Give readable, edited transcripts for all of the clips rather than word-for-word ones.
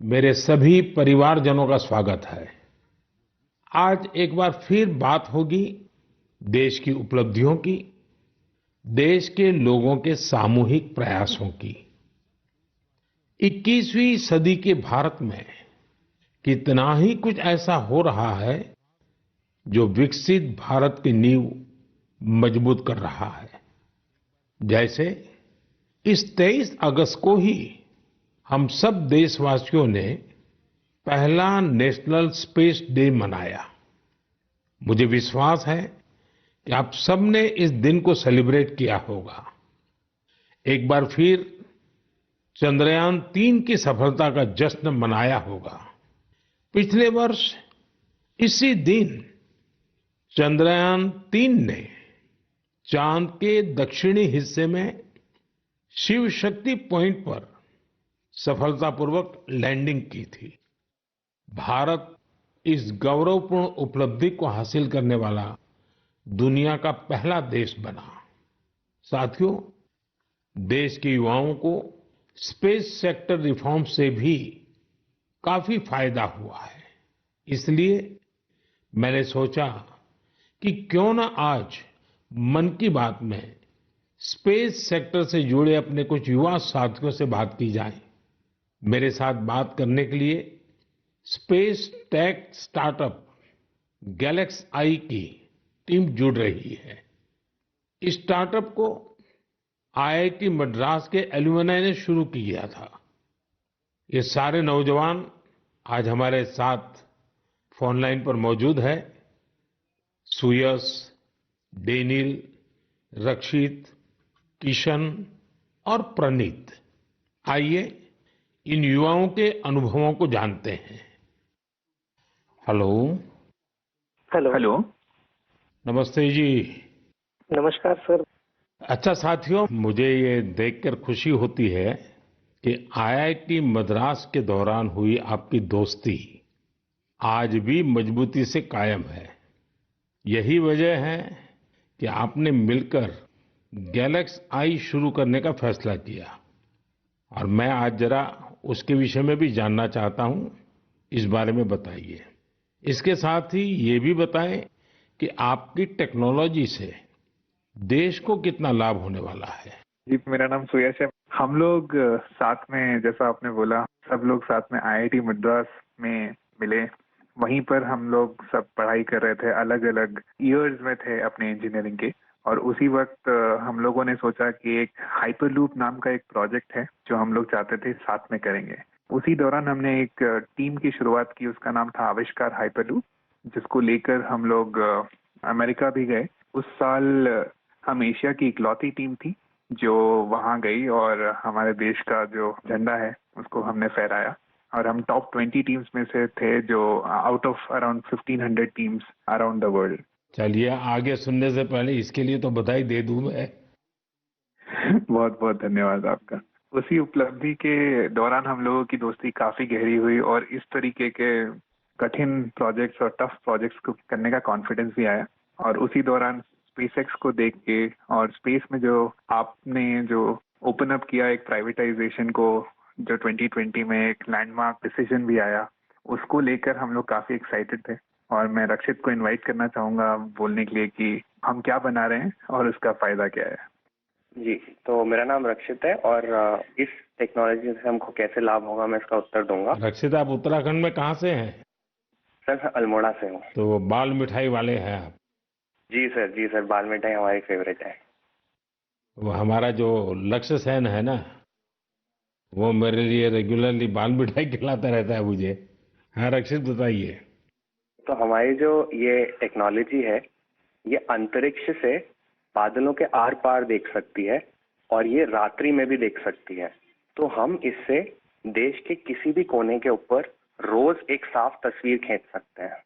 मेरे सभी परिवारजनों का स्वागत है। आज एक बार फिर बात होगी देश की उपलब्धियों की, देश के लोगों के सामूहिक प्रयासों की। 21वीं सदी के भारत में कितना ही कुछ ऐसा हो रहा है जो विकसित भारत की नींव मजबूत कर रहा है। जैसे इस 23 अगस्त को ही हम सब देशवासियों ने पहला नेशनल स्पेस डे मनाया। मुझे विश्वास है कि आप सबने इस दिन को सेलिब्रेट किया होगा। एक बार फिर चंद्रयान 3 की सफलता का जश्न मनाया होगा। पिछले वर्ष इसी दिन चंद्रयान 3 ने चांद के दक्षिणी हिस्से में शिव शक्ति पॉइंट पर सफलतापूर्वक लैंडिंग की थी। भारत इस गौरवपूर्ण उपलब्धि को हासिल करने वाला दुनिया का पहला देश बना। साथियों, देश के युवाओं को स्पेस सेक्टर रिफॉर्म से भी काफी फायदा हुआ है। इसलिए मैंने सोचा कि क्यों न आज मन की बात में स्पेस सेक्टर से जुड़े अपने कुछ युवा साथियों से बात की जाए। मेरे साथ बात करने के लिए स्पेस टेक स्टार्टअप गैलेक्स आई की टीम जुड़ रही है। इस स्टार्टअप को आईआईटी मद्रास के एलुमनी ने शुरू किया था। ये सारे नौजवान आज हमारे साथ फोन लाइन पर मौजूद है। सुयश, डेनिल, रक्षित, किशन और प्रणीत। आइए इन युवाओं के अनुभवों को जानते हैं। हेलो। हेलो। हेलो। नमस्ते जी। नमस्कार सर। अच्छा साथियों, मुझे ये देखकर खुशी होती है कि आईआईटी मद्रास के दौरान हुई आपकी दोस्ती आज भी मजबूती से कायम है। यही वजह है कि आपने मिलकर गैलेक्स आई शुरू करने का फैसला किया। और मैं आज जरा उसके विषय में भी जानना चाहता हूँ। इस बारे में बताइए। इसके साथ ही ये भी बताएं कि आपकी टेक्नोलॉजी से देश को कितना लाभ होने वाला है। जी, मेरा नाम सुयश है। हम लोग साथ में, जैसा आपने बोला, सब लोग साथ में आईआईटी मद्रास में मिले। वहीं पर हम लोग सब पढ़ाई कर रहे थे, अलग अलग ईयर्स में थे अपने इंजीनियरिंग के। और उसी वक्त हम लोगों ने सोचा कि एक हाइपरलूप नाम का एक प्रोजेक्ट है जो हम लोग चाहते थे साथ में करेंगे। उसी दौरान हमने एक टीम की शुरुआत की, उसका नाम था आविष्कार हाइपरलूप, जिसको लेकर हम लोग अमेरिका भी गए। उस साल हम एशिया की इकलौती टीम थी जो वहां गई और हमारे देश का जो झंडा है उसको हमने फहराया। और हम टॉप 20 टीम्स में से थे, जो out of around 1500 teams around the world. चलिए, आगे सुनने से पहले इसके लिए तो बधाई दे दूं मैं। बहुत बहुत धन्यवाद आपका। उसी उपलब्धि के दौरान हम लोगों की दोस्ती काफी गहरी हुई और इस तरीके के कठिन प्रोजेक्ट्स और टफ प्रोजेक्ट्स को करने का कॉन्फिडेंस भी आया। और उसी दौरान स्पेसएक्स को देख के और स्पेस में जो आपने जो ओपन अप किया एक प्राइवेटाइजेशन को, जो 2020 में एक लैंडमार्क डिसीजन भी आया, उसको लेकर हम लोग काफी एक्साइटेड थे। और मैं रक्षित को इनवाइट करना चाहूंगा बोलने के लिए कि हम क्या बना रहे हैं और उसका फायदा क्या है। जी, तो मेरा नाम रक्षित है और इस टेक्नोलॉजी से हमको कैसे लाभ होगा मैं इसका उत्तर दूंगा। रक्षित, आप उत्तराखंड में कहाँ से हैं? सर, मैं अल्मोड़ा से हूँ। तो बाल मिठाई वाले हैं आप? जी सर, बाल मिठाई हमारी फेवरेट है। वो हमारा जो लक्ष्य सेन है ना, वो मेरे लिए रेगुलरली बाल मिठाई खिलाता रहता है मुझे। हाँ रक्षित, बताइए। तो हमारी जो ये टेक्नोलॉजी है, ये अंतरिक्ष से बादलों के आर पार देख सकती है और ये रात्रि में भी देख सकती है। तो हम इससे देश के किसी भी कोने के ऊपर रोज एक साफ तस्वीर खींच सकते हैं।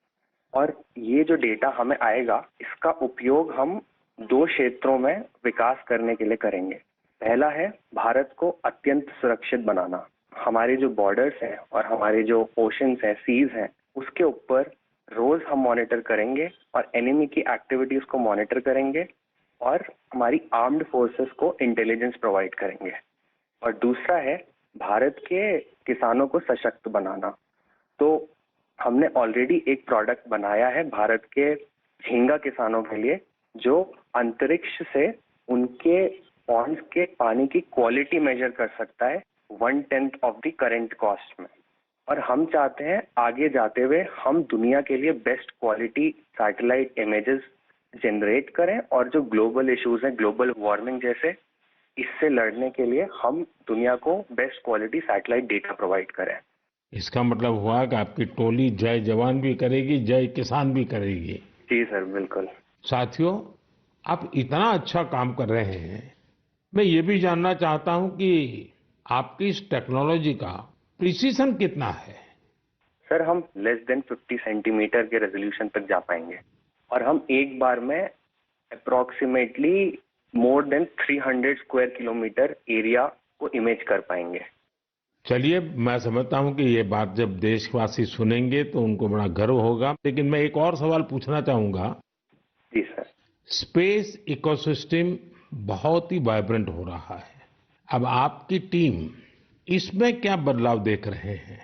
और ये जो डेटा हमें आएगा, इसका उपयोग हम दो क्षेत्रों में विकास करने के लिए करेंगे। पहला है भारत को अत्यंत सुरक्षित बनाना। हमारे जो बॉर्डर्स हैं और हमारे जो ओशंस हैं, सीज हैं, उसके ऊपर रोज हम मॉनिटर करेंगे और एनिमी की एक्टिविटीज को मॉनिटर करेंगे और हमारी आर्म्ड फोर्सेस को इंटेलिजेंस प्रोवाइड करेंगे। और दूसरा है भारत के किसानों को सशक्त बनाना। तो हमने ऑलरेडी एक प्रोडक्ट बनाया है भारत के झींगा किसानों के लिए, जो अंतरिक्ष से उनके पॉन्ड्स के पानी की क्वालिटी मेजर कर सकता है 1/10 ऑफ द करंट कॉस्ट में। और हम चाहते हैं आगे जाते हुए हम दुनिया के लिए best quality satellite images generate करें, और जो ग्लोबल इश्यूज हैं, ग्लोबल वार्मिंग जैसे, इससे लड़ने के लिए हम दुनिया को best quality satellite data provide करें। इसका मतलब हुआ कि आपकी टोली जय जवान भी करेगी, जय किसान भी करेगी। जी सर, बिल्कुल। साथियों, आप इतना अच्छा काम कर रहे हैं, मैं ये भी जानना चाहता हूं कि आपकी इस टेक्नोलॉजी का प्रिसीजन कितना है। सर, हम लेस देन 50 सेंटीमीटर के रेजोल्यूशन तक जा पाएंगे, और हम एक बार में approximately more than 300 square kilometre area को इमेज कर पाएंगे। चलिए, मैं समझता हूं कि ये बात जब देशवासी सुनेंगे तो उनको बड़ा गर्व होगा, लेकिन मैं एक और सवाल पूछना चाहूंगा। जी सर। स्पेस इकोसिस्टम बहुत ही वाइब्रेंट हो रहा है। अब आपकी टीम इसमें क्या बदलाव देख रहे हैं?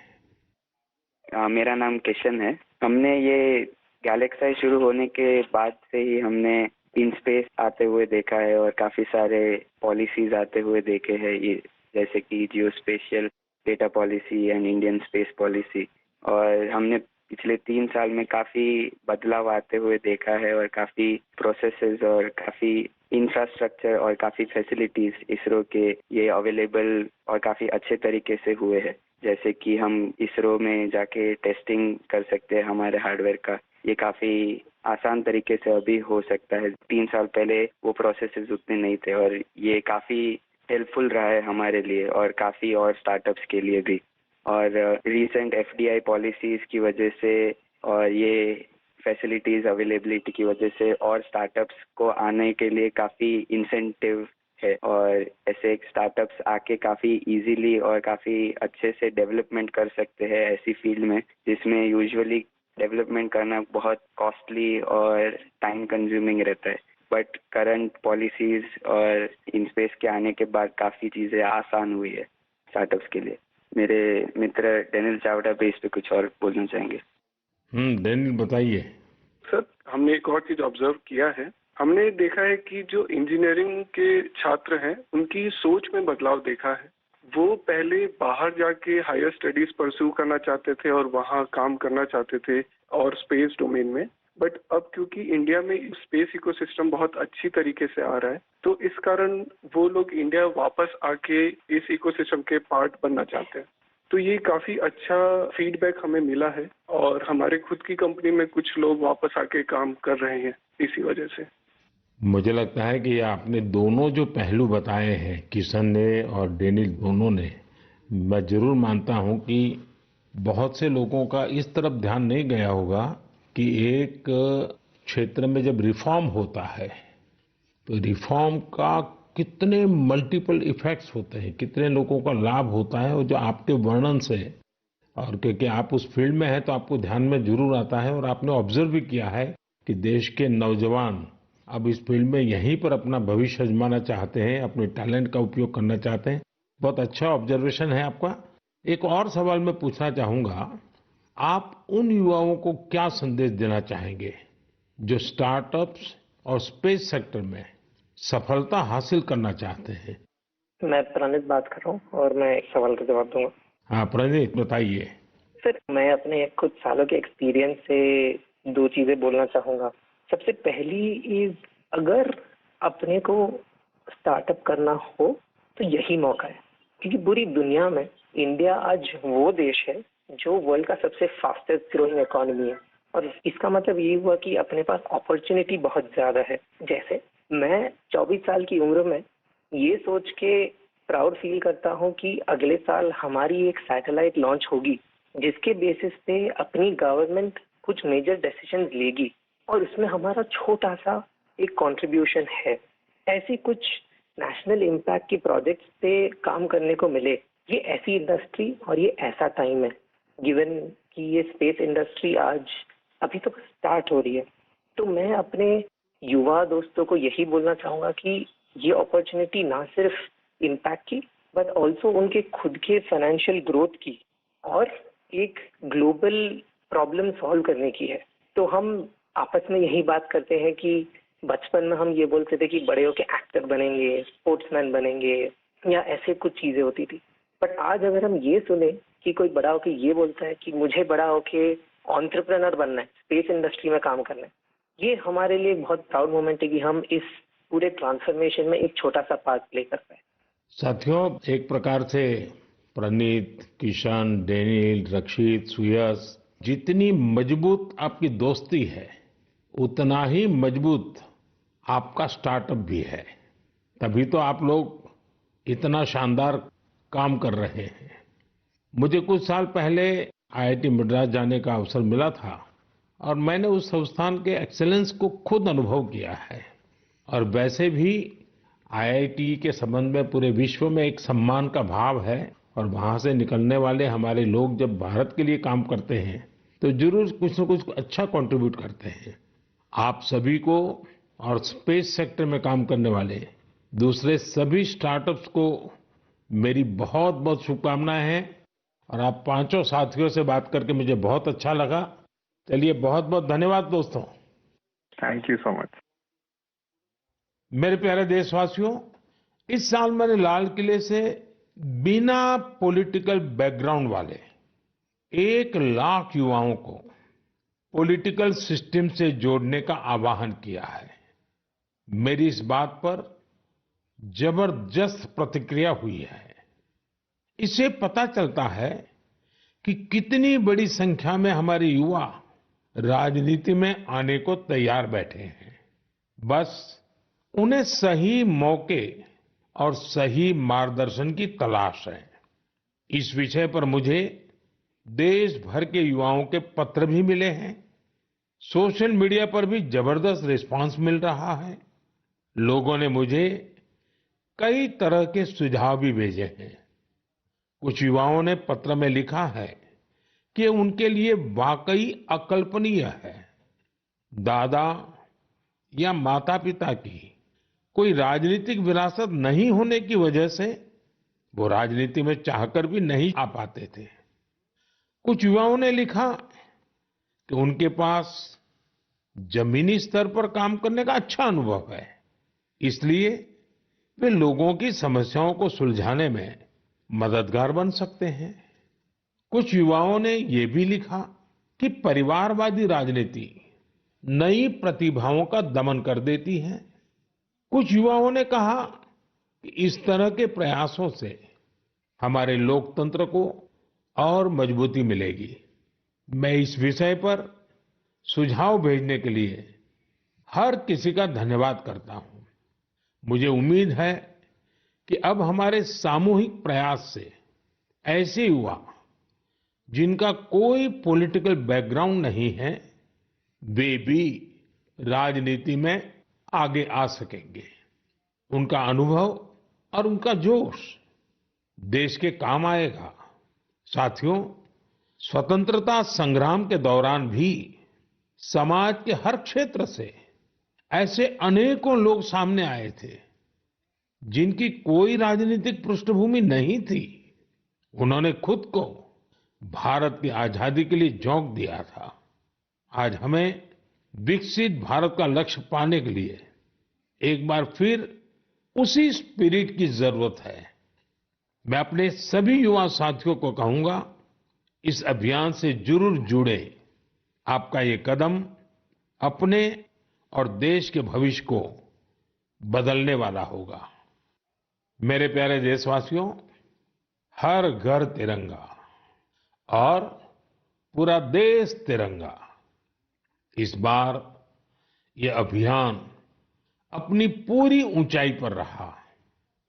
मेरा नाम किशन है। हमने ये गैलेक्साई शुरू होने के बाद से ही हमने इन स्पेस आते हुए देखा है, और काफी सारे पॉलिसीज आते हुए देखे हैं, ये जैसे कि geospatial data policy and Indian space policy. और हमने पिछले 3 साल में काफी बदलाव आते हुए देखा है, और काफी प्रोसेसेस और काफी इंफ्रास्ट्रक्चर और काफी फैसिलिटीज इसरो के ये अवेलेबल और काफी अच्छे तरीके से हुए हैं। जैसे कि हम इसरो में जाके टेस्टिंग कर सकते हैं हमारे हार्डवेयर का, ये काफी आसान तरीके से अभी हो सकता है। 3 साल पहले वो प्रोसेसेस उतने नहीं थे, और ये काफी हेल्पफुल रहा है हमारे लिए और काफी और स्टार्टअप्स के लिए भी। और रीसेंट एफडीआई पॉलिसीज की वजह से और ये फैसिलिटीज अवेलेबिलिटी की वजह से और स्टार्टअप्स को आने के लिए काफी इंसेंटिव है, और ऐसे स्टार्टअप्स आके काफी इजीली और काफी अच्छे से डेवलपमेंट कर सकते हैं ऐसी फील्ड में जिसमें यूजुअली डेवलपमेंट करना बहुत कॉस्टली और टाइम कंज्यूमिंग रहता है। बट करंट पॉलिसीज और इन स्पेस के आने के बाद काफी चीजें आसान हुई है स्टार्टअप्स के लिए। मेरे मित्र डेनियल चावड़ा भी इस पे कुछ और बोलना चाहेंगे। डेनियल, बताइए। सर, हमने एक और चीज ऑब्जर्व किया है। हमने देखा है कि जो इंजीनियरिंग के छात्र हैं उनकी सोच में बदलाव देखा है। वो पहले बाहर जाके हायर स्टडीज परस्यू करना चाहते थे और वहाँ काम करना चाहते थे और स्पेस डोमेन में, बट अब क्योंकि इंडिया में स्पेस इकोसिस्टम बहुत अच्छी तरीके से आ रहा है, तो इस कारण वो लोग इंडिया वापस आके इस इकोसिस्टम के पार्ट बनना चाहते हैं। तो ये काफी अच्छा फीडबैक हमें मिला है, और हमारे खुद की कंपनी में कुछ लोग वापस आके काम कर रहे हैं इसी वजह से। मुझे लगता है कि आपने दोनों जो पहलू बताए हैं, किशन ने और डेनियल दोनों ने, मैं जरूर मानता हूं कि बहुत से लोगों का इस तरफ ध्यान नहीं गया होगा कि एक क्षेत्र में जब रिफॉर्म होता है तो रिफॉर्म का कितने मल्टीपल इफेक्ट्स होते हैं, कितने लोगों का लाभ होता है, और जो आपके वर्णन से, और क्योंकि आप उस फील्ड में हैं तो आपको ध्यान में जरूर आता है, और आपने ऑब्जर्व भी किया है कि देश के नौजवान अब इस फील्ड में यहीं पर अपना भविष्य आजमाना चाहते हैं, अपने टैलेंट का उपयोग करना चाहते हैं। बहुत अच्छा ऑब्जर्वेशन है आपका। एक और सवाल मैं पूछना चाहूंगा, आप उन युवाओं को क्या संदेश देना चाहेंगे जो स्टार्टअप्स और स्पेस सेक्टर में सफलता हासिल करना चाहते हैं? मैं प्रणीत बात कर रहा हूँ और मैं एक सवाल का जवाब दूंगा। हाँ प्रणीत, बताइए। सर, मैं अपने कुछ सालों के एक्सपीरियंस से 2 चीजें बोलना चाहूंगा। सबसे पहली इज, अगर अपने को स्टार्टअप करना हो तो यही मौका है, क्योंकि पूरी दुनिया में इंडिया आज वो देश है जो वर्ल्ड का सबसे फास्टेस्ट ग्रोइंग इकोनॉमी है, और इसका मतलब ये हुआ कि अपने पास अपॉर्चुनिटी बहुत ज्यादा है। जैसे मैं 24 साल की उम्र में ये सोच के प्राउड फील करता हूँ कि अगले साल हमारी एक सैटेलाइट लॉन्च होगी जिसके बेसिस पे अपनी गवर्नमेंट कुछ मेजर डिसीजंस लेगी, और उसमें हमारा छोटा सा एक कंट्रीब्यूशन है। ऐसी कुछ नेशनल इम्पैक्ट की प्रोजेक्ट्स पे काम करने को मिले। ये ऐसी इंडस्ट्री और ये ऐसा टाइम है, गिवन कि ये स्पेस इंडस्ट्री आज अभी तो स्टार्ट हो रही है। तो मैं अपने युवा दोस्तों को यही बोलना चाहूंगा कि ये अपॉर्चुनिटी ना सिर्फ इम्पैक्ट की बट ऑल्सो उनके खुद के फाइनेंशियल ग्रोथ की और एक ग्लोबल प्रॉब्लम सॉल्व करने की है। तो हम आपस में यही बात करते हैं कि बचपन में हम ये बोलते थे कि बड़े होके एक्टर बनेंगे, स्पोर्ट्समैन बनेंगे या ऐसे कुछ चीजें होती थी। बट आज अगर हम ये सुने कि कोई बड़ा होके ये बोलता है कि मुझे बड़ा होके एंटरप्रेन्योर बनना है, स्पेस इंडस्ट्री में काम करना है, ये हमारे लिए बहुत प्राउड मोमेंट है कि हम इस पूरे ट्रांसफॉर्मेशन में एक छोटा सा पार्ट प्ले कर पाए। साथियों, एक प्रकार से प्रणीत, किशन, डेनिल, रक्षित, सुयश, जितनी मजबूत आपकी दोस्ती है उतना ही मजबूत आपका स्टार्टअप भी है। तभी तो आप लोग इतना शानदार काम कर रहे हैं। मुझे कुछ साल पहले आईआईटी मद्रास जाने का अवसर मिला था और मैंने उस संस्थान के एक्सीलेंस को खुद अनुभव किया है। और वैसे भी आईआईटी के संबंध में पूरे विश्व में एक सम्मान का भाव है और वहां से निकलने वाले हमारे लोग जब भारत के लिए काम करते हैं तो जरूर कुछ न कुछ अच्छा कंट्रीब्यूट करते हैं। आप सभी को और स्पेस सेक्टर में काम करने वाले दूसरे सभी स्टार्टअप्स को मेरी बहुत बहुत शुभकामनाएं हैं। और आप पांचों साथियों से बात करके मुझे बहुत अच्छा लगा। चलिए, बहुत बहुत धन्यवाद दोस्तों। Thank you so much. मेरे प्यारे देशवासियों, इस साल मैंने लाल किले से बिना पॉलिटिकल बैकग्राउंड वाले 1 लाख युवाओं को पॉलिटिकल सिस्टम से जोड़ने का आह्वान किया है। मेरी इस बात पर जबरदस्त प्रतिक्रिया हुई है। इससे पता चलता है कि कितनी बड़ी संख्या में हमारे युवा राजनीति में आने को तैयार बैठे हैं। बस उन्हें सही मौके और सही मार्गदर्शन की तलाश है। इस विषय पर मुझे देश भर के युवाओं के पत्र भी मिले हैं। सोशल मीडिया पर भी जबरदस्त रिस्पांस मिल रहा है। लोगों ने मुझे कई तरह के सुझाव भी भेजे हैं। कुछ युवाओं ने पत्र में लिखा है कि उनके लिए वाकई अकल्पनीय है दादा या माता पिता की कोई राजनीतिक विरासत नहीं होने की वजह से वो राजनीति में चाहकर भी नहीं आ पाते थे। कुछ युवाओं ने लिखा कि उनके पास जमीनी स्तर पर काम करने का अच्छा अनुभव है, इसलिए वे लोगों की समस्याओं को सुलझाने में मददगार बन सकते हैं। कुछ युवाओं ने ये भी लिखा कि परिवारवादी राजनीति नई प्रतिभाओं का दमन कर देती है। कुछ युवाओं ने कहा कि इस तरह के प्रयासों से हमारे लोकतंत्र को और मजबूती मिलेगी। मैं इस विषय पर सुझाव भेजने के लिए हर किसी का धन्यवाद करता हूं। मुझे उम्मीद है कि अब हमारे सामूहिक प्रयास से ऐसे युवा जिनका कोई पॉलिटिकल बैकग्राउंड नहीं है वे भी राजनीति में आगे आ सकेंगे। उनका अनुभव और उनका जोश देश के काम आएगा। साथियों, स्वतंत्रता संग्राम के दौरान भी समाज के हर क्षेत्र से ऐसे अनेकों लोग सामने आए थे जिनकी कोई राजनीतिक पृष्ठभूमि नहीं थी। उन्होंने खुद को भारत की आजादी के लिए झोंक दिया था। आज हमें विकसित भारत का लक्ष्य पाने के लिए एक बार फिर उसी स्पिरिट की जरूरत है। मैं अपने सभी युवा साथियों को कहूंगा, इस अभियान से जरूर जुड़े। आपका ये कदम अपने और देश के भविष्य को बदलने वाला होगा। मेरे प्यारे देशवासियों, हर घर तिरंगा और पूरा देश तिरंगा। इस बार ये अभियान अपनी पूरी ऊंचाई पर रहा।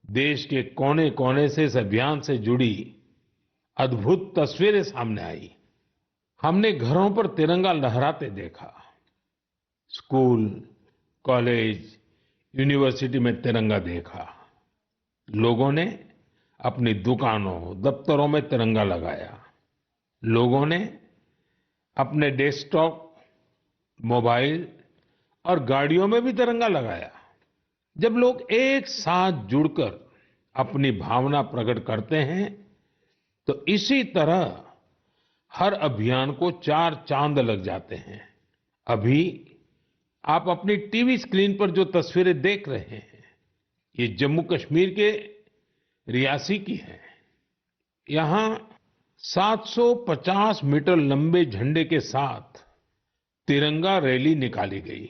देश के कोने कोने से इस अभियान से जुड़ी अद्भुत तस्वीरें सामने आई। हमने घरों पर तिरंगा लहराते देखा, स्कूल, कॉलेज, यूनिवर्सिटी में तिरंगा देखा। लोगों ने अपनी दुकानों, दफ्तरों में तिरंगा लगाया। लोगों ने अपने डेस्कटॉप, मोबाइल और गाड़ियों में भी तिरंगा लगाया। जब लोग एक साथ जुड़कर अपनी भावना प्रकट करते हैं, तो इसी तरह हर अभियान को 4 चांद लग जाते हैं। अभी आप अपनी टीवी स्क्रीन पर जो तस्वीरें देख रहे हैं, ये जम्मू कश्मीर के रियासी की है। यहाँ 750 मीटर लंबे झंडे के साथ तिरंगा रैली निकाली गई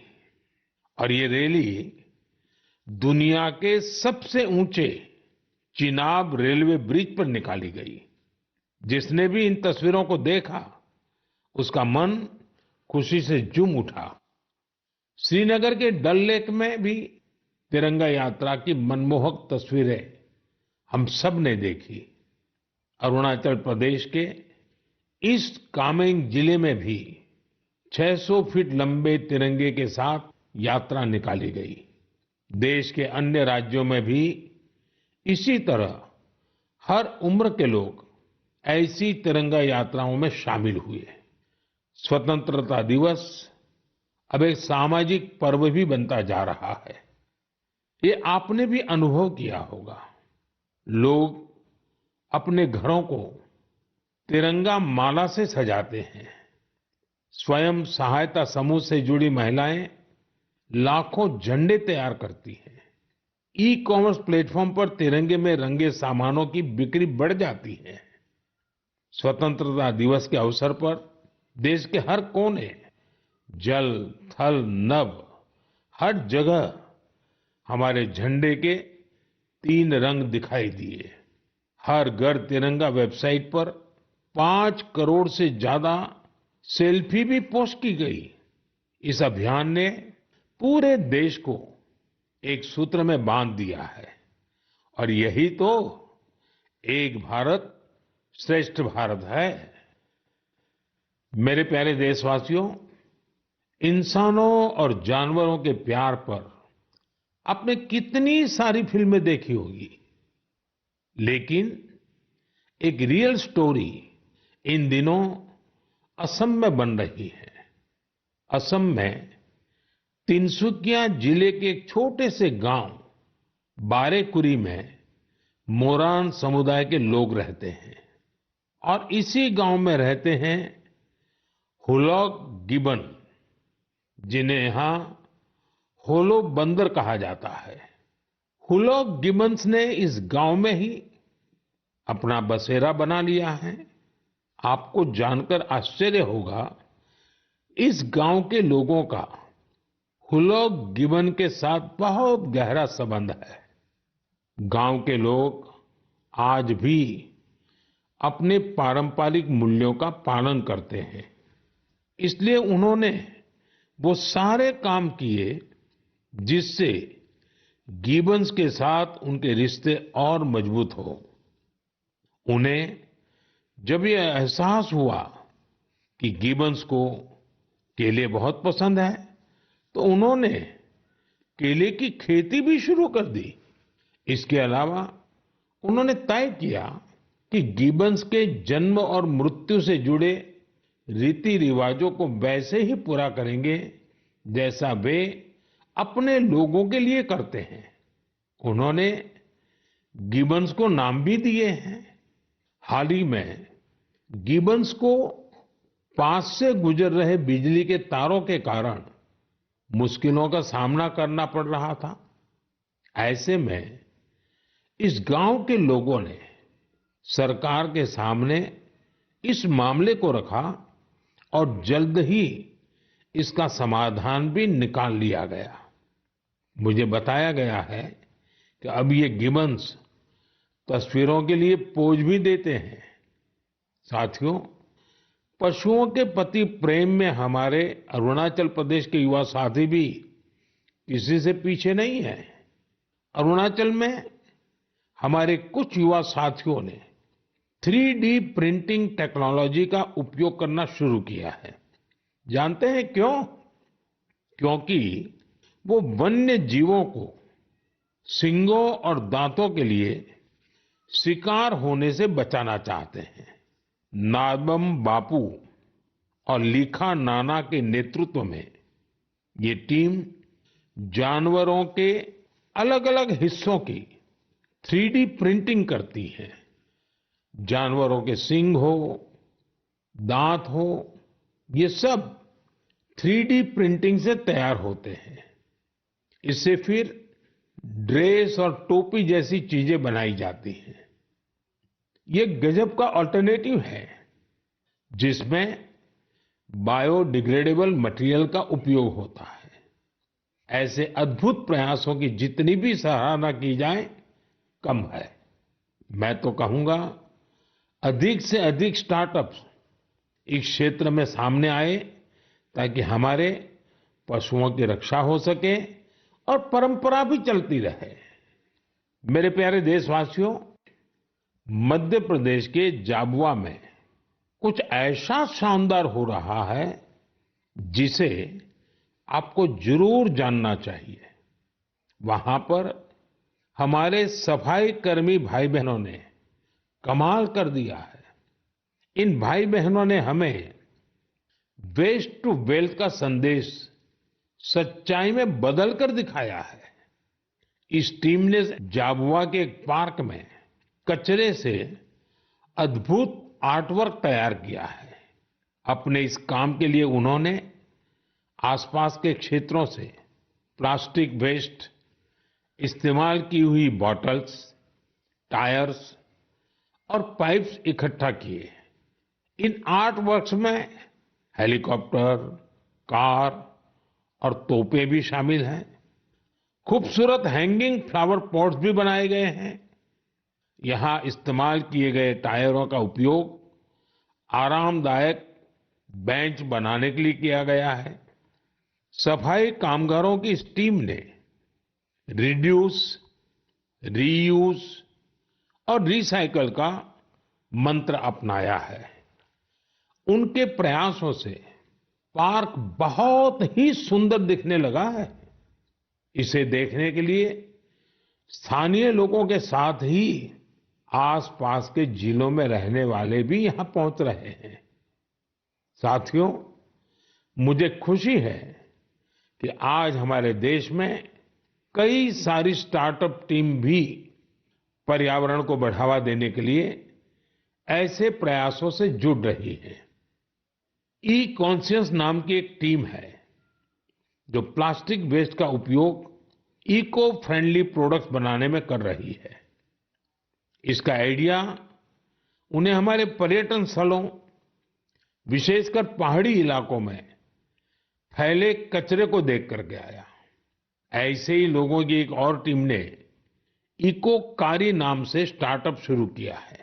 और ये रैली दुनिया के सबसे ऊंचे चिनाब रेलवे ब्रिज पर निकाली गई। जिसने भी इन तस्वीरों को देखा, उसका मन खुशी से झूम उठा। श्रीनगर के डल लेक में भी तिरंगा यात्रा की मनमोहक तस्वीरें हम सब ने देखी। अरुणाचल प्रदेश के ईस्ट कामेंग जिले में भी 600 फीट लंबे तिरंगे के साथ यात्रा निकाली गई। देश के अन्य राज्यों में भी इसी तरह हर उम्र के लोग ऐसी तिरंगा यात्राओं में शामिल हुए। स्वतंत्रता दिवस अब एक सामाजिक पर्व भी बनता जा रहा है। ये आपने भी अनुभव किया होगा। लोग अपने घरों को तिरंगा माला से सजाते हैं। स्वयं सहायता समूह से जुड़ी महिलाएं लाखों झंडे तैयार करती हैं। ई कॉमर्स प्लेटफॉर्म पर तिरंगे में रंगे सामानों की बिक्री बढ़ जाती है। स्वतंत्रता दिवस के अवसर पर देश के हर कोने, जल, थल, नभ, हर जगह हमारे झंडे के 3 रंग दिखाई दिए। हर घर तिरंगा वेबसाइट पर 5 करोड़ से ज्यादा सेल्फी भी पोस्ट की गई। इस अभियान ने पूरे देश को एक सूत्र में बांध दिया है और यही तो एक भारत श्रेष्ठ भारत है। मेरे प्यारे देशवासियों, इंसानों और जानवरों के प्यार पर आपने कितनी सारी फिल्में देखी होगी, लेकिन एक रियल स्टोरी इन दिनों असम में बन रही है। असम में तिनसुकिया जिले के एक छोटे से गांव बारेकुरी में मोरान समुदाय के लोग रहते हैं और इसी गांव में रहते हैं हुलॉक गिबन, जिन्हें यहां होलो बंदर कहा जाता है। हुलॉक गिबन्स ने इस गांव में ही अपना बसेरा बना लिया है। आपको जानकर आश्चर्य होगा, इस गांव के लोगों का हुलॉक गिबन के साथ बहुत गहरा संबंध है। गांव के लोग आज भी अपने पारंपरिक मूल्यों का पालन करते हैं। इसलिए उन्होंने वो सारे काम किए जिससे गिबन्स के साथ उनके रिश्ते और मजबूत हो। उन्हें जब ये एहसास हुआ कि गिबन्स को केले बहुत पसंद है, तो उन्होंने केले की खेती भी शुरू कर दी। इसके अलावा उन्होंने तय किया कि गिबन्स के जन्म और मृत्यु से जुड़े रीति रिवाजों को वैसे ही पूरा करेंगे जैसा वे अपने लोगों के लिए करते हैं। उन्होंने गिबन्स को नाम भी दिए हैं। हाल ही में गिबन्स को पास से गुजर रहे बिजली के तारों के कारण मुश्किलों का सामना करना पड़ रहा था। ऐसे में इस गांव के लोगों ने सरकार के सामने इस मामले को रखा और जल्द ही इसका समाधान भी निकाल लिया गया। मुझे बताया गया है कि अब ये गिबन्स तस्वीरों के लिए पोज भी देते हैं। साथियों, पशुओं के प्रति प्रेम में हमारे अरुणाचल प्रदेश के युवा साथी भी किसी से पीछे नहीं है। अरुणाचल में हमारे कुछ युवा साथियों ने 3D प्रिंटिंग टेक्नोलॉजी का उपयोग करना शुरू किया है। जानते हैं क्यों? क्योंकि वो वन्य जीवों को सींगों और दांतों के लिए शिकार होने से बचाना चाहते हैं। नाबम बापू और लीखा नाना के नेतृत्व में ये टीम जानवरों के अलग-अलग हिस्सों की 3D प्रिंटिंग करती हैं। जानवरों के सींग हो, दांत हो, ये सब 3D प्रिंटिंग से तैयार होते हैं। इससे फिर ड्रेस और टोपी जैसी चीजें बनाई जाती हैं। ये गजब का अल्टरनेटिव है जिसमें बायोडिग्रेडेबल मटेरियल का उपयोग होता है। ऐसे अद्भुत प्रयासों की जितनी भी सराहना की जाए कम है। मैं तो कहूंगा अधिक से अधिक स्टार्टअप्स इस क्षेत्र में सामने आए ताकि हमारे पशुओं की रक्षा हो सके और परंपरा भी चलती रहे। मेरे प्यारे देशवासियों, मध्य प्रदेश के झाबुआ में कुछ ऐसा शानदार हो रहा है जिसे आपको जरूर जानना चाहिए। वहां पर हमारे सफाई कर्मी भाई बहनों ने कमाल कर दिया है। इन भाई बहनों ने हमें वेस्ट टू वेल्थ का संदेश सच्चाई में बदल कर दिखाया है। इस टीम ने झाबुआ के एक पार्क में कचरे से अद्भुत आर्टवर्क तैयार किया है। अपने इस काम के लिए उन्होंने आसपास के क्षेत्रों से प्लास्टिक वेस्ट, इस्तेमाल की हुई बॉटल्स, टायर्स और पाइप्स इकट्ठा किए। इन आर्ट वर्क्स में हेलीकॉप्टर, कार और तोपें भी शामिल हैं। खूबसूरत हैंगिंग फ्लावर पॉट्स भी बनाए गए हैं। यहां इस्तेमाल किए गए टायरों का उपयोग आरामदायक बेंच बनाने के लिए किया गया है। सफाई कामगारों की इस टीम ने रिड्यूस, रीयूज और रिसाइकल का मंत्र अपनाया है। उनके प्रयासों से पार्क बहुत ही सुंदर दिखने लगा है। इसे देखने के लिए स्थानीय लोगों के साथ ही आसपास के जिलों में रहने वाले भी यहां पहुंच रहे हैं। साथियों, मुझे खुशी है कि आज हमारे देश में कई सारी स्टार्टअप टीम भी पर्यावरण को बढ़ावा देने के लिए ऐसे प्रयासों से जुड़ रही है। ई कॉन्शियस नाम की एक टीम है जो प्लास्टिक वेस्ट का उपयोग इको फ्रेंडली प्रोडक्ट्स बनाने में कर रही है। इसका आइडिया उन्हें हमारे पर्यटन स्थलों, विशेषकर पहाड़ी इलाकों में फैले कचरे को देख करके आया। ऐसे ही लोगों की एक और टीम ने इकोकारी नाम से स्टार्टअप शुरू किया है।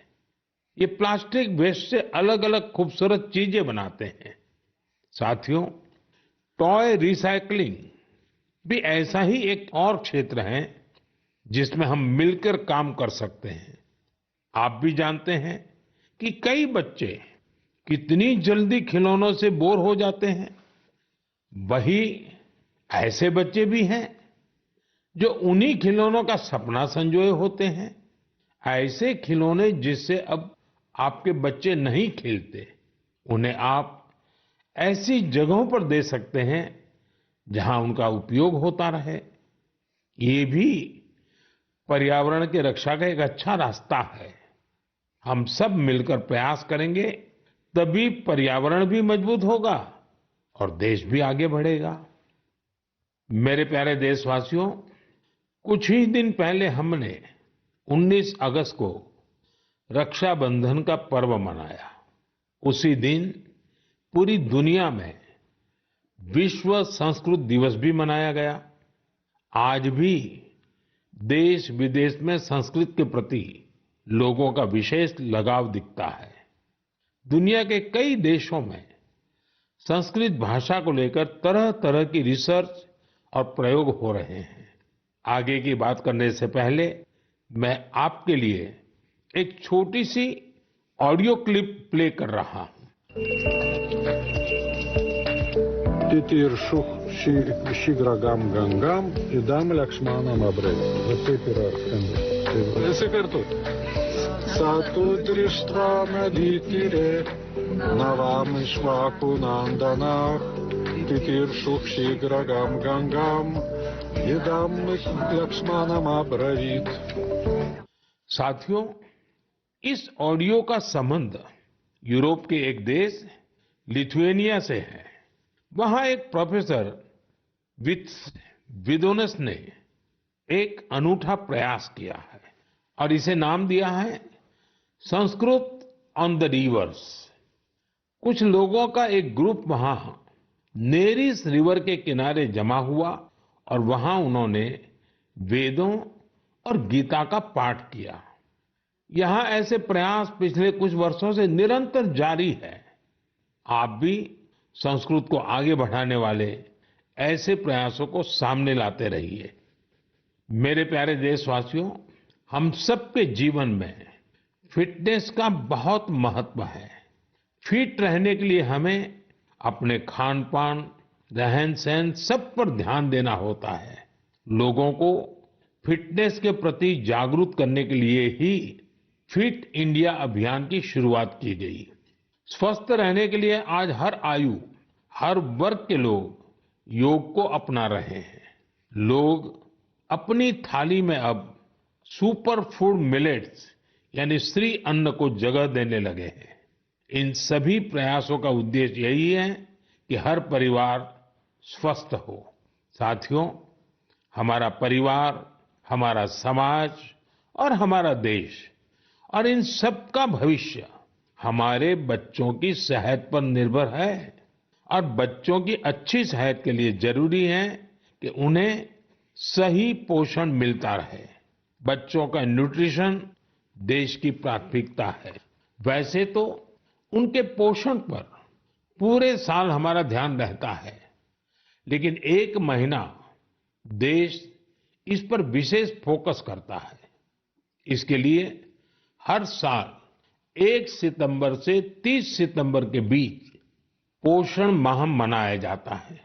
ये प्लास्टिक वेस्ट से अलग अलग खूबसूरत चीजें बनाते हैं। साथियों, टॉय रिसाइकलिंग भी ऐसा ही एक और क्षेत्र है जिसमें हम मिलकर काम कर सकते हैं। आप भी जानते हैं कि कई बच्चे कितनी जल्दी खिलौनों से बोर हो जाते हैं। वही ऐसे बच्चे भी हैं जो उन्हीं खिलौनों का सपना संजोए होते हैं। ऐसे खिलौने जिससे अब आपके बच्चे नहीं खेलते, उन्हें आप ऐसी जगहों पर दे सकते हैं जहां उनका उपयोग होता रहे। ये भी पर्यावरण की रक्षा का एक अच्छा रास्ता है। हम सब मिलकर प्रयास करेंगे तभी पर्यावरण भी मजबूत होगा और देश भी आगे बढ़ेगा। मेरे प्यारे देशवासियों, कुछ ही दिन पहले हमने 19 अगस्त को रक्षाबंधन का पर्व मनाया। उसी दिन पूरी दुनिया में विश्व संस्कृत दिवस भी मनाया गया। आज भी देश विदेश में संस्कृत के प्रति लोगों का विशेष लगाव दिखता है। दुनिया के कई देशों में संस्कृत भाषा को लेकर तरह तरह की रिसर्च और प्रयोग हो रहे हैं। आगे की बात करने से पहले मैं आपके लिए एक छोटी सी ऑडियो क्लिप प्ले कर रहा हूं। Titiršuh šigragam gangam idam lakšmanam abrei. Va taip yra skambės. Visi kartu. Satu drishtvana ditire navam išvaku nandana titiršuh šigragam gangam idam lakšmanam abravit. साथियों, इस ऑडियो का संबंध यूरोप के एक देश लिथुएनिया से है। वहां एक प्रोफेसर विदोनस ने एक अनूठा प्रयास किया है और इसे नाम दिया है संस्कृत ऑन द रिवर्स। कुछ लोगों का एक ग्रुप वहां नेरिस रिवर के किनारे जमा हुआ और वहां उन्होंने वेदों और गीता का पाठ किया। यहां ऐसे प्रयास पिछले कुछ वर्षों से निरंतर जारी है। आप भी संस्कृत को आगे बढ़ाने वाले ऐसे प्रयासों को सामने लाते रहिए। मेरे प्यारे देशवासियों, हम सबके जीवन में फिटनेस का बहुत महत्व है। फिट रहने के लिए हमें अपने खान पान, रहन सहन सब पर ध्यान देना होता है। लोगों को फिटनेस के प्रति जागरूक करने के लिए ही फिट इंडिया अभियान की शुरुआत की गई। स्वस्थ रहने के लिए आज हर आयु, हर वर्ग के लोग योग को अपना रहे हैं। लोग अपनी थाली में अब सुपर फूड मिलेट्स यानी श्री अन्न को जगह देने लगे हैं। इन सभी प्रयासों का उद्देश्य यही है कि हर परिवार स्वस्थ हो। साथियों, हमारा परिवार, हमारा समाज और हमारा देश और इन सब का भविष्य हमारे बच्चों की सेहत पर निर्भर है और बच्चों की अच्छी सेहत के लिए जरूरी है कि उन्हें सही पोषण मिलता रहे। बच्चों का न्यूट्रिशन देश की प्राथमिकता है। वैसे तो उनके पोषण पर पूरे साल हमारा ध्यान रहता है, लेकिन एक महीना देश इस पर विशेष फोकस करता है। इसके लिए हर साल 1 सितंबर से 30 सितंबर के बीच पोषण माह मनाया जाता है।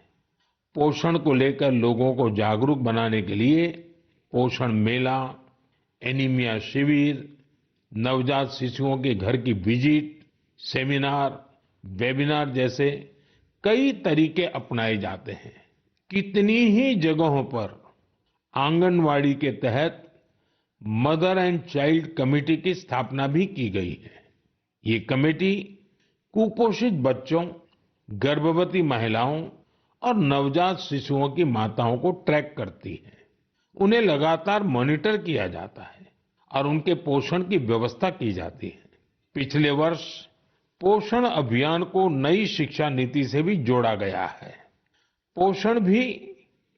पोषण को लेकर लोगों को जागरूक बनाने के लिए पोषण मेला, एनीमिया शिविर, नवजात शिशुओं के घर की विजिट, सेमिनार, वेबिनार जैसे कई तरीके अपनाए जाते हैं। कितनी ही जगहों पर आंगनवाड़ी के तहत मदर एंड चाइल्ड कमेटी की स्थापना भी की गई है। ये कमेटी कुपोषित बच्चों, गर्भवती महिलाओं और नवजात शिशुओं की माताओं को ट्रैक करती है। उन्हें लगातार मॉनिटर किया जाता है और उनके पोषण की व्यवस्था की जाती है। पिछले वर्ष पोषण अभियान को नई शिक्षा नीति से भी जोड़ा गया है। पोषण भी,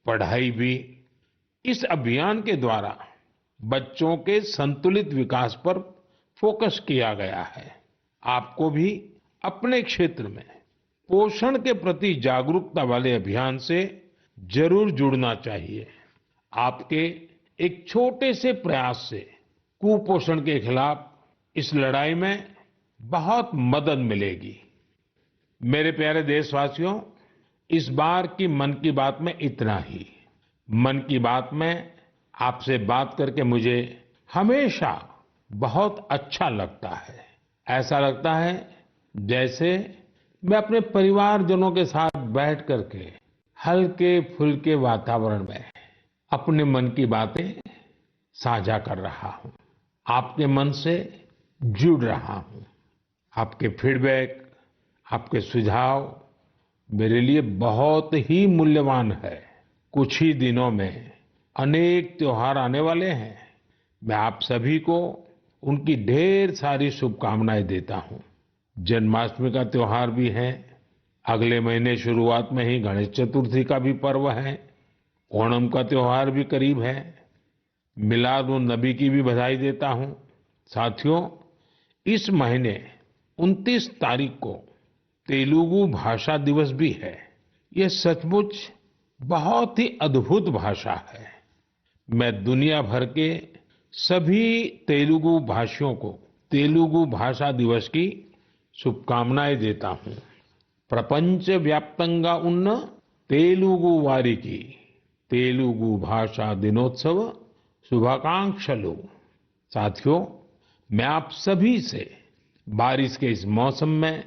पढ़ाई भी। इस अभियान के द्वारा बच्चों के संतुलित विकास पर फोकस किया गया है। आपको भी अपने क्षेत्र में पोषण के प्रति जागरूकता वाले अभियान से जरूर जुड़ना चाहिए। आपके एक छोटे से प्रयास से कुपोषण के खिलाफ इस लड़ाई में बहुत मदद मिलेगी। मेरे प्यारे देशवासियों, इस बार की मन की बात में इतना ही। मन की बात में आपसे बात करके मुझे हमेशा बहुत अच्छा लगता है। ऐसा लगता है जैसे मैं अपने परिवारजनों के साथ बैठ करके हल्के फुल्के वातावरण में अपने मन की बातें साझा कर रहा हूं, आपके मन से जुड़ रहा हूं। आपके फीडबैक, आपके सुझाव मेरे लिए बहुत ही मूल्यवान है। कुछ ही दिनों में अनेक त्योहार आने वाले हैं। मैं आप सभी को उनकी ढेर सारी शुभकामनाएं देता हूं। जन्माष्टमी का त्योहार भी है। अगले महीने शुरुआत में ही गणेश चतुर्थी का भी पर्व है। ओणम का त्योहार भी करीब है। मिलाद उन नबी की भी बधाई देता हूं। साथियों, इस महीने 29 तारीख को तेलुगु भाषा दिवस भी है। ये सचमुच बहुत ही अद्भुत भाषा है। मैं दुनिया भर के सभी तेलुगु भाषियों को तेलुगु भाषा दिवस की शुभकामनाएं देता हूं। प्रपंच व्याप्तंगा उन्न तेलुगु वारिकी तेलुगु भाषा दिनोत्सव शुभाकांक्षलु। साथियों, मैं आप सभी से बारिश के इस मौसम में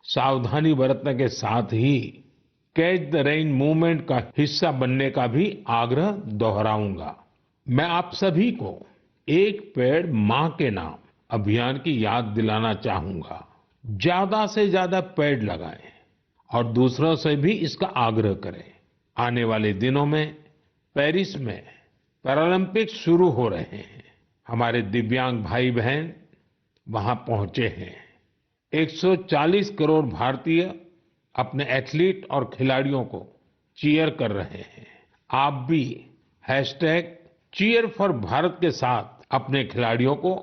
सावधानी बरतने के साथ ही कैच द रेन मूवमेंट का हिस्सा बनने का भी आग्रह दोहराऊंगा। मैं आप सभी को एक पेड़ माँ के नाम अभियान की याद दिलाना चाहूंगा। ज्यादा से ज्यादा पेड़ लगाएं और दूसरों से भी इसका आग्रह करें। आने वाले दिनों में पेरिस में पैरालंपिक्स शुरू हो रहे हैं। हमारे दिव्यांग भाई बहन वहां पहुंचे हैं। 140 करोड़ भारतीय अपने एथलीट और खिलाड़ियों को चीयर कर रहे हैं। आप भी #Cheer4Bharat के साथ अपने खिलाड़ियों को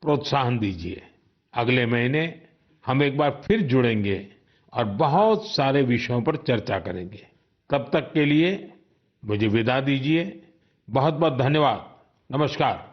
प्रोत्साहन दीजिए। अगले महीने हम एक बार फिर जुड़ेंगे और बहुत सारे विषयों पर चर्चा करेंगे। तब तक के लिए मुझे विदा दीजिए। बहुत बहुत धन्यवाद। नमस्कार।